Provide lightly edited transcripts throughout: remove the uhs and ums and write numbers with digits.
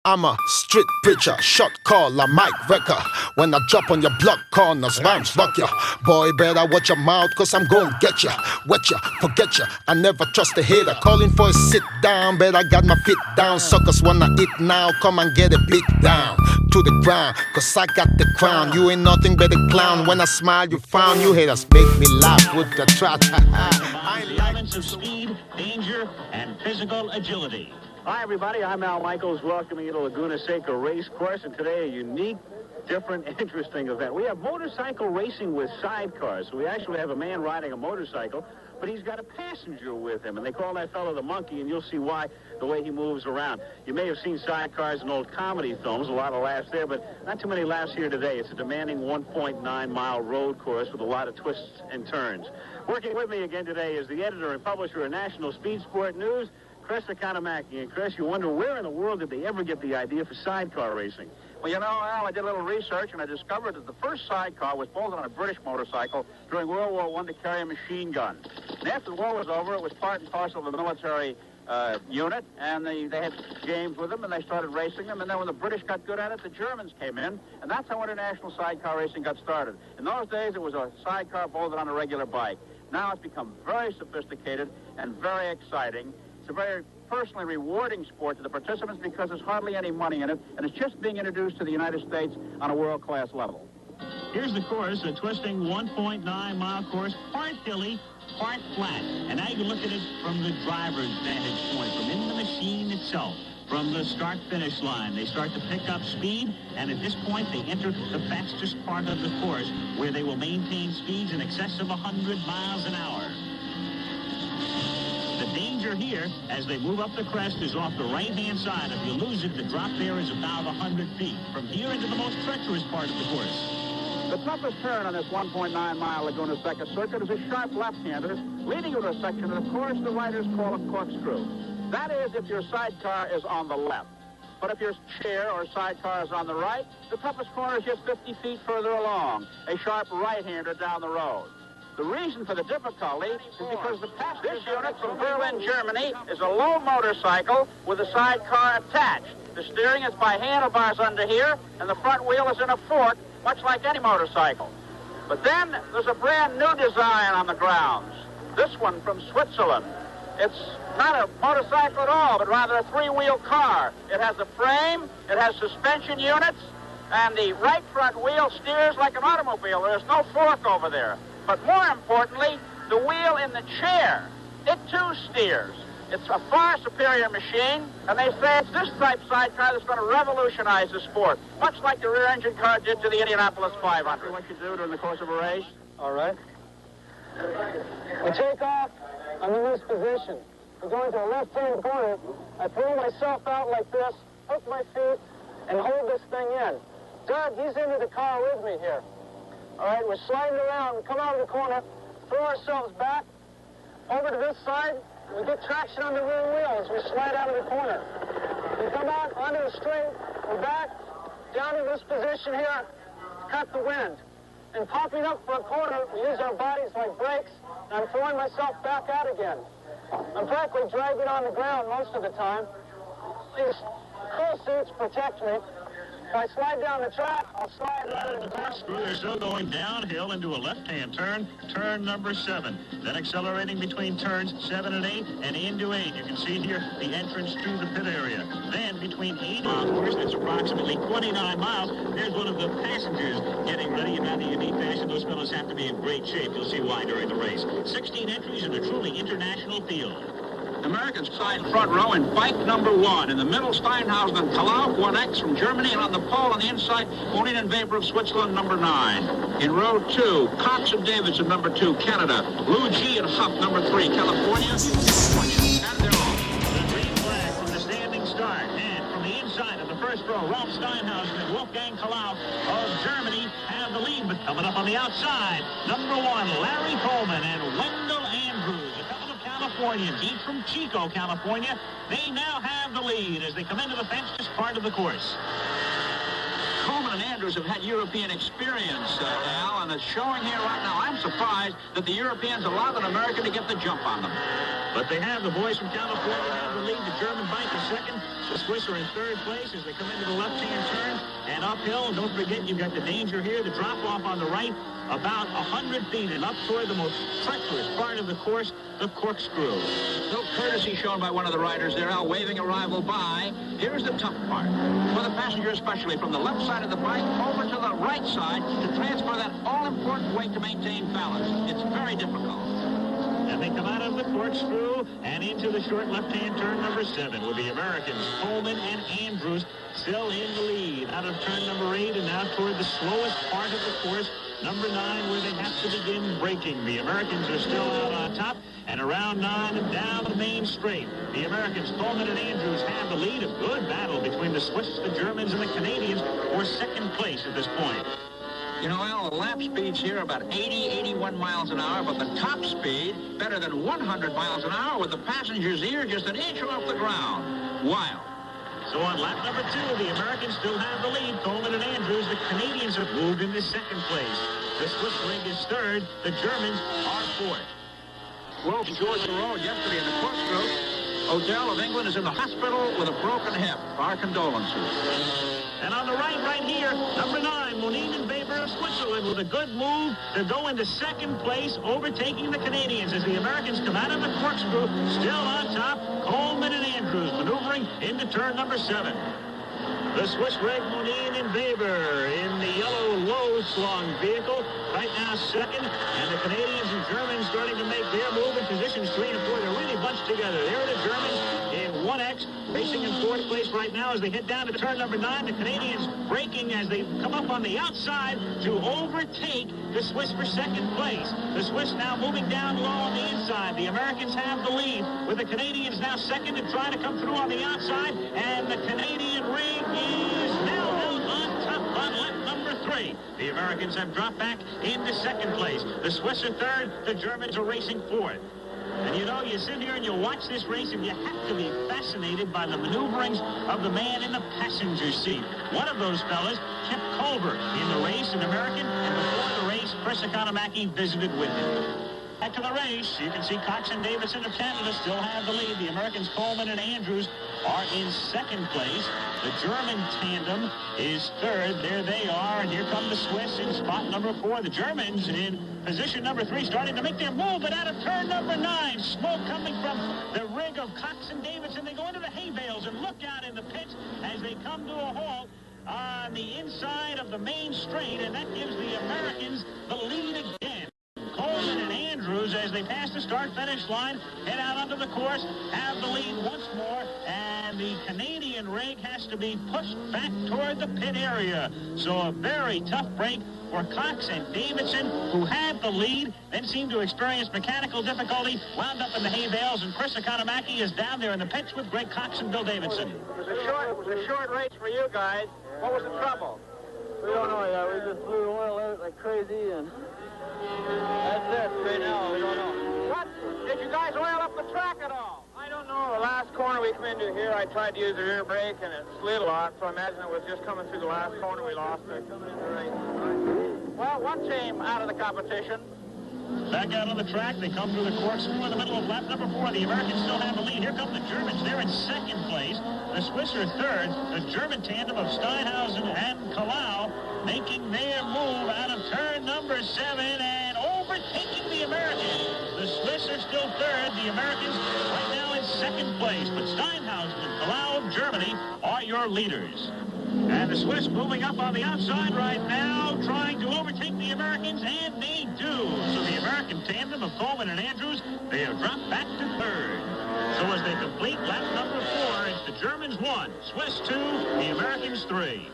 I'm a street preacher, shot caller, mic wrecker. When I drop on your block corners, rhymes rock ya. Boy, better watch your mouth, cause I'm gon' get ya. Wet ya, forget ya, I never trust a hater. Calling for a sit down, bet I got my feet down. Suckers wanna eat now, come and get a beat down. To the ground, cause I got the crown. You ain't nothing but a clown. When I smile, you frown. You haters make me laugh with the trot. The elements of speed, danger, and physical agility. Hi, everybody. I'm Al Michaels, welcoming you to Laguna SECA Race Course, and today a unique, different, interesting event. We have motorcycle racing with sidecars. So we actually have a man riding a motorcycle, but he's got a passenger with him, and they call that fellow the monkey, and you'll see why the way he moves around. You may have seen sidecars in old comedy films, a lot of laughs there, but not too many laughs here today. It's a demanding 1.9-mile road course with a lot of twists and turns. Working with me again today is the editor and publisher of National Speed Sport News, Chris Economaki. And Chris, you wonder where in the world did they ever get the idea for sidecar racing? Well, you know, Al, I did a little research, and I discovered that the first sidecar was bolted on a British motorcycle during World War I to carry a machine gun. And after the war was over, it was part and parcel of the military unit, and they had games with them, and they started racing them. And then when the British got good at it, the Germans came in, and that's how international sidecar racing got started. In those days, it was a sidecar bolted on a regular bike. Now it's become very sophisticated and very exciting. It's a very personally rewarding sport to the participants because there's hardly any money in it, and it's just being introduced to the United States on a world-class level. Here's the course, a twisting 1.9-mile course, part hilly, part flat. And now you look at it from the driver's vantage point, from in the machine itself. From the start-finish line, they start to pick up speed, and at this point, they enter the fastest part of the course, where they will maintain speeds in excess of 100 miles an hour. The danger here, as they move up the crest, is off the right-hand side. If you lose it, the drop there is about 100 feet. From here into the most treacherous part of the course. The toughest turn on this 1.9-mile Laguna SECA circuit is a sharp left-hander leading to a section that, of course, the riders call a corkscrew. That is if your sidecar is on the left. But if your chair or sidecar is on the right, the toughest corner is just 50 feet further along, a sharp right-hander down the road. The reason for the difficulty is because this unit from Berlin, Germany, is a low motorcycle with a sidecar attached. The steering is by handlebars under here, and the front wheel is in a fork, much like any motorcycle. But then there's a brand new design on the grounds. This one from Switzerland. It's not a motorcycle at all, but rather a three-wheel car. It has a frame, it has suspension units, and the right front wheel steers like an automobile. There's no fork over there. But more importantly, the wheel in the chair, it too steers. It's a far superior machine, and they say it's this type sidecar that's going to revolutionize the sport, much like the rear engine car did to the Indianapolis 500. What you do during the course of a race? All right. We take off. I'm in this position. We're going to a left-hand corner. I throw myself out like this, hook my feet, and hold this thing in. Doug, he's into the car with me here. All right, we're sliding around. We come out of the corner, throw ourselves back over to this side. We get traction on the rear wheel as we slide out of the corner. We come out onto the straight. We're back down in this position here to cut the wind. And popping up for a corner, we use our bodies like brakes, and I'm throwing myself back out again. I'm practically dragging on the ground most of the time. These cool suits protect me. If I slide down the track, I'll slide right into the corkscrew. They're still going downhill into a left-hand turn, turn number 7. Then accelerating between turns 7 and 8 and into 8. You can see here the entrance to the pit area. Then between 8 miles, of course, that's approximately 29 miles. There's one of the passengers getting ready in rather unique fashion. Those fellows have to be in great shape. You'll see why during the race. 16 entries in a truly international field. Americans side front row in bike number 1. In the middle, Steinhausen and Kalau, 1X from Germany, and on the pole on the inside, Bonin and Weber of Switzerland, number 9. In row 2, Cox and Davidson, number 2, Canada. Lou G and Huff, number 3, California. And they're off. The green flag from the standing start. And from the inside of the first row, Ralph Steinhausen and Wolfgang Kalau of Germany have the lead. But coming up on the outside, number 1, Larry Coleman and Wendell Andrews. Californians, each from Chico, California. They now have the lead as they come into the fastest part of the course. Coleman and Andrews have had European experience, Al, and it's showing here right now. I'm surprised that the Europeans allowed an American to get the jump on them. But they have the boys from California have the lead. The German bike is second. The Swiss are in third place as they come into the left-hand turn and uphill. Don't forget, you've got the danger here, the drop-off on the right, about 100 feet and up toward the most treacherous part of the course, the corkscrew. No courtesy shown by one of the riders there, Al, waving a rival by. Here's the tough part. For the passenger, especially from the left side of the bike over to the right side to transfer that all-important weight to maintain balance. It's very difficult. And they come out of the corkscrew and into the short left-hand turn number 7 with the Americans, Coleman and Andrews, still in the lead. Out of turn number 8 and now toward the slowest part of the course, number 9, where they have to begin braking. The Americans are still out on top, and around 9 and down the main straight. The Americans, Coleman and Andrews, have the lead. A good battle between the Swiss, the Germans, and the Canadians for second place at this point. You know, Al, the lap speeds here are about 80, 81 miles an hour, but the top speed, better than 100 miles an hour, with the passenger's ear just an inch off the ground. Wild. So on lap number 2, the Americans still have the lead. Coleman and Andrews, the Canadians have moved into second place. The Swiss rig is third. The Germans are fourth. Well, Georgia Road yesterday in the corkscrew. Odell of England is in the hospital with a broken hip. Our condolences. And on the right here, number 9, Monin and Weber of Switzerland with a good move to go into second place, overtaking the Canadians as the Americans come out of the corkscrew, still on top. Coleman and Andrews maneuvering into turn number 7. The Swiss rig, Monin and Weber in the yellow low-slung vehicle, right now second, and the Canadians and Germans starting to make their move in positions 3 and 4. They're really bunched together. There are the Germans in 1X, racing in fourth place right now as they head down to turn number 9. The Canadians braking as they come up on the outside to overtake the Swiss for second place. The Swiss now moving down low on the inside. The Americans have the lead, with the Canadians now second and trying to come through on the outside, and the Canadian rig is now out on top on lap number 3. The Americans have dropped back into second place. The Swiss are third. The Germans are racing fourth. And you know, you sit here and you watch this race and you have to be fascinated by the maneuverings of the man in the passenger seat. One of those fellas kept Culver in the race, an American, and before the race, Chris Economaki visited with him. Back to the race, you can see Cox and Davidson of Canada still have the lead. The Americans, Coleman and Andrews, are in second place. The German tandem is third. There they are, and here come the Swiss in spot number 4. The Germans in position number 3, starting to make their move, but out of turn number 9, smoke coming from the rig of Cox and Davidson. They go into the hay bales and look out in the pits as they come to a halt on the inside of the main straight, and that gives the Americans the lead again. Coleman and Andrews, as they pass the start-finish line, head out onto the course, have the lead once more, and the Canadian rig has to be pushed back toward the pit area. So a very tough break for Cox and Davidson, who had the lead, then seemed to experience mechanical difficulty, wound up in the hay bales, and Chris Economaki is down there in the pits with Greg Cox and Bill Davidson. It was a short race for you guys. What was the trouble? We don't know yet. We just blew oil out like crazy, and that's it. Right now, we don't know. What? Did you guys oil up the track at all? I don't know. The last corner we come into here, I tried to use the rear brake, and it slid a lot, so I imagine it was just coming through the last corner we lost it. Coming in the right. Well, one team out of the competition. Back out on the track, they come through the corkscrew in the middle of lap number 4. The Americans still have the lead. Here come the Germans. They're in second place. The Swiss are third. The German tandem of Steinhausen and Kalau making their move out of turn number 7 and overtaking the Americans. The Swiss are still third. The Americans right now in second place. But Steinhausen and Kalau of Germany are your leaders. And the Swiss moving up on the outside right now, trying to overtake the Americans, and they do. So the American tandem of Coleman and Andrews, they have dropped back to third. So as they complete lap number 4, it's the Germans 1, Swiss 2, the Americans 3.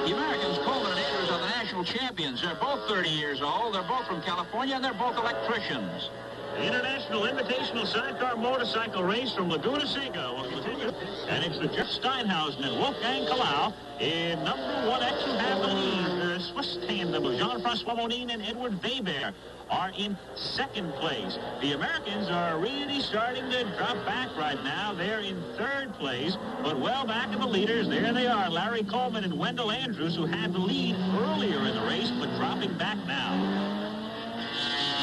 The Americans, Coleman and Andrews, are the national champions. They're both 30 years old. They're both from California, and they're both electricians. The International Invitational Sidecar Motorcycle Race from Laguna Seca will continue. And it's the Jeff Steinhausen and Wolfgang Kalau in number 1X who have the lead. The Swiss tandem of Jean-Francois Monin and Edward Weber are in second place. The Americans are really starting to drop back right now. They're in third place, but well back of the leaders. There they are, Larry Coleman and Wendell Andrews, who had the lead earlier in the race, but dropping back now.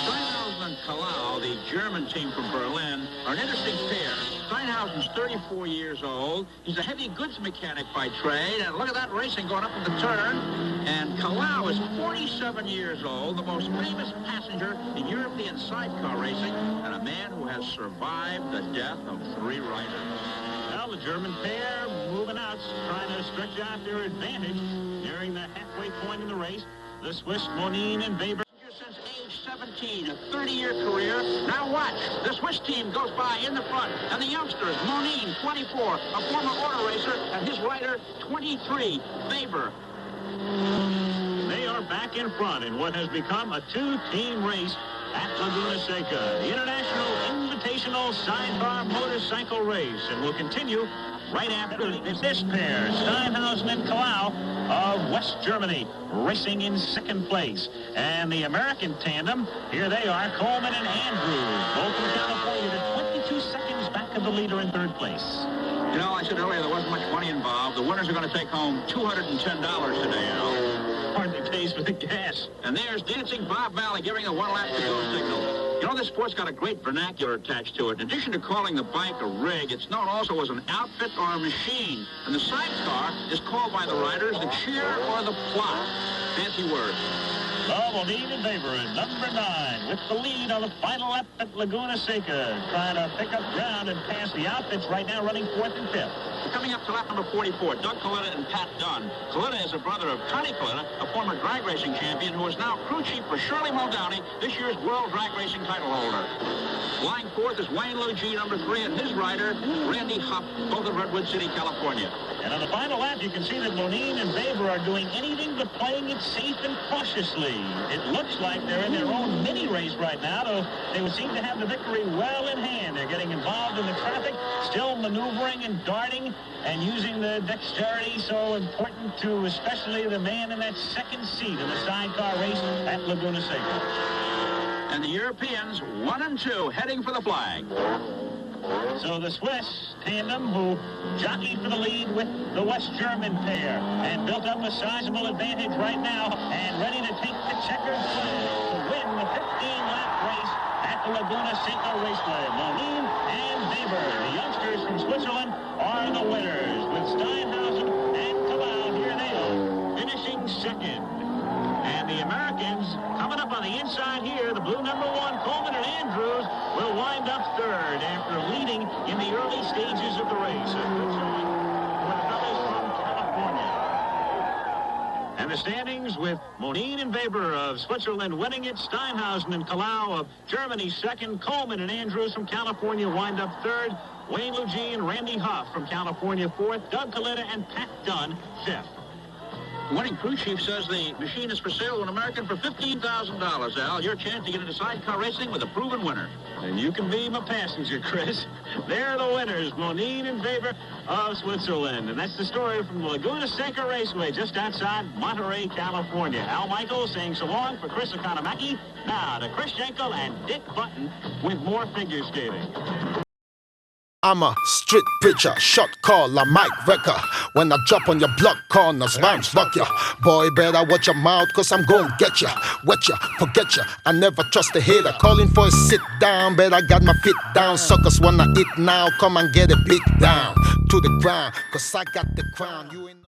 Steinhausen and Kalau, the German team from Berlin, are an interesting pair. Steinhausen's 34 years old. He's a heavy goods mechanic by trade. And look at that racing going up in the turn. And Kalau is 47 years old, the most famous passenger in European sidecar racing, and a man who has survived the death of 3 riders. Well, the German pair moving out, trying to stretch out their advantage nearing the halfway point in the race. The Swiss Monin and Weber. Since age 17, a 30-year career. Now watch. The Swiss team goes by in the front. And the youngsters, Monin, 24, a former auto racer, and his rider, 23, Weber. They are back in front in what has become a 2-team race at Laguna Seca, the International Invitational Sidecar Motorcycle Race, and will continue right after this pair, Steinhausen and Kalau of West Germany, racing in second place. And the American tandem, here they are, Coleman and Andrews, both from California. They're 22 seconds back of the leader in third place. You know, I said earlier there wasn't much money involved. The winners are going to take home $210 today, Al. Hardly pays for the gas. And there's dancing Bob Valley giving a one-lap to go signal. You know, this sport's got a great vernacular attached to it. In addition to calling the bike a rig, it's known also as an outfit or a machine. And the sidecar is called by the riders the chair or the plot. Fancy words. Monin and Weber in number 9 with the lead on the final lap at Laguna Seca, trying to pick up ground and pass the outfits right now, running 4th and 5th. Coming up to lap number 44, Doug Coletta and Pat Dunn. Coletta is a brother of Connie Coletta, a former drag racing champion who is now crew chief for Shirley Muldowney, this year's world drag racing title holder. Flying 4th is Wayne Luigi, number 3, and his rider, Randy Huff, both of Redwood City, California. And on the final lap, you can see that Monin and Weber are doing anything but playing it safe and cautiously. It looks like they're in their own mini race right now, though they would seem to have the victory well in hand. They're getting involved in the traffic, still maneuvering and darting, and using the dexterity so important to especially the man in that second seat in the sidecar race at Laguna Seca. And the Europeans, 1 and 2, heading for the flag. So the Swiss tandem, who jockeyed for the lead with the West German pair and built up a sizable advantage right now and ready to take the checkered flag to win the 15-lap race at the Laguna Seca Raceway. Monin and Weber, the youngsters from Switzerland, are the winners, with Steinhausen and Kalau, here they are, finishing second. And the Americans, coming up on the inside here, the blue number 1, Coleman and Andrews, will wind up third after leading in the early stages of the race. A good showing for the fellows from California. And the standings with Monin and Weber of Switzerland winning it, Steinhausen and Kalau of Germany second, Coleman and Andrews from California wind up third, Wayne Luigi and Randy Huff from California fourth, Doug Coletta and Pat Dunn fifth. The winning crew chief says the machine is for sale to an American for $15,000, Al. Your chance to get into sidecar racing with a proven winner. And you can be my passenger, Chris. They're the winners, Monin and Weber of Switzerland. And that's the story from the Laguna Seca Raceway, just outside Monterey, California. Al Michaels saying so long for Chris Economaki. Now to Chris Schenkel and Dick Button with more figure skating. I'm a street preacher, shot caller, Mike Wrecker. When I drop on your block corners, bounce, buck ya. Boy, better watch your mouth, cause I'm gonna get ya. Wet ya, forget ya, I never trust a hater. Calling for a sit down, but I got my feet down. Suckers wanna eat now, come and get it beat down. To the ground, cause I got the crown. You ain't